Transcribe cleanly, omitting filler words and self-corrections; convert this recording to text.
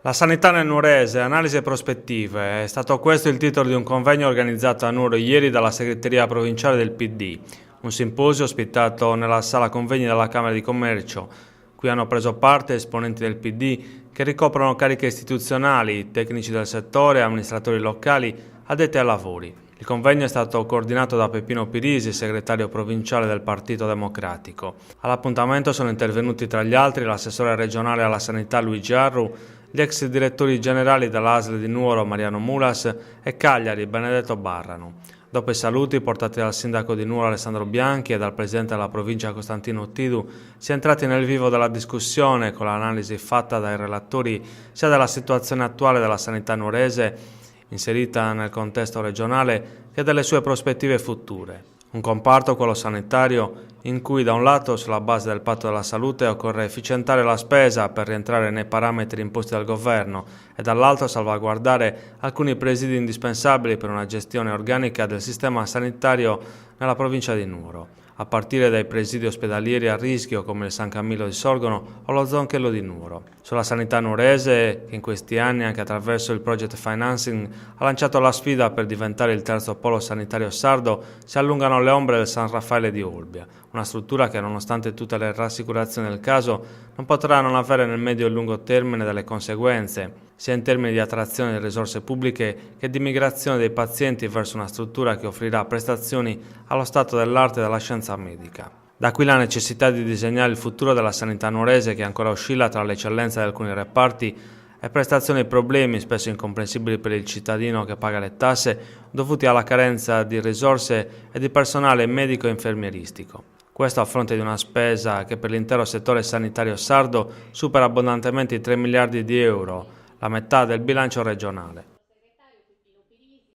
La sanità nel Nuorese, analisi e prospettive, è stato questo il titolo di un convegno organizzato a Nuoro ieri dalla segreteria provinciale del PD, un simposio ospitato nella sala convegni della Camera di Commercio, cui hanno preso parte esponenti del PD che ricoprono cariche istituzionali, tecnici del settore, amministratori locali, addetti ai lavori. Il convegno è stato coordinato da Peppino Pirisi, segretario provinciale del Partito Democratico. All'appuntamento sono intervenuti tra gli altri l'assessore regionale alla sanità Luigi Arru, gli ex direttori generali dell'ASL di Nuoro Mariano Mulas e Cagliari Benedetto Barrano. Dopo i saluti portati dal sindaco di Nuoro Alessandro Bianchi e dal presidente della provincia Costantino Tidu, si è entrati nel vivo della discussione con l'analisi fatta dai relatori sia della situazione attuale della sanità nuorese inserita nel contesto regionale che delle sue prospettive future. Un comparto, quello sanitario, in cui da un lato sulla base del patto della salute occorre efficientare la spesa per rientrare nei parametri imposti dal governo e dall'altro salvaguardare alcuni presidi indispensabili per una gestione organica del sistema sanitario nella provincia di Nuoro, a partire dai presidi ospedalieri a rischio come il San Camillo di Sorgono o lo Zonchello di Nuoro. Sulla sanità nuorese, che in questi anni anche attraverso il project financing ha lanciato la sfida per diventare il terzo polo sanitario sardo, si allungano le ombre del San Raffaele di Olbia, una struttura che nonostante tutte le rassicurazioni del caso non potrà non avere nel medio e lungo termine delle conseguenze, sia in termini di attrazione di risorse pubbliche che di migrazione dei pazienti verso una struttura che offrirà prestazioni allo stato dell'arte e della scienza medica. Da qui la necessità di disegnare il futuro della sanità nuorese che ancora oscilla tra le eccellenze di alcuni reparti e prestazioni e problemi spesso incomprensibili per il cittadino che paga le tasse dovuti alla carenza di risorse e di personale medico e infermieristico. Questo a fronte di una spesa che per l'intero settore sanitario sardo supera abbondantemente i 3 miliardi di euro, la metà del bilancio regionale.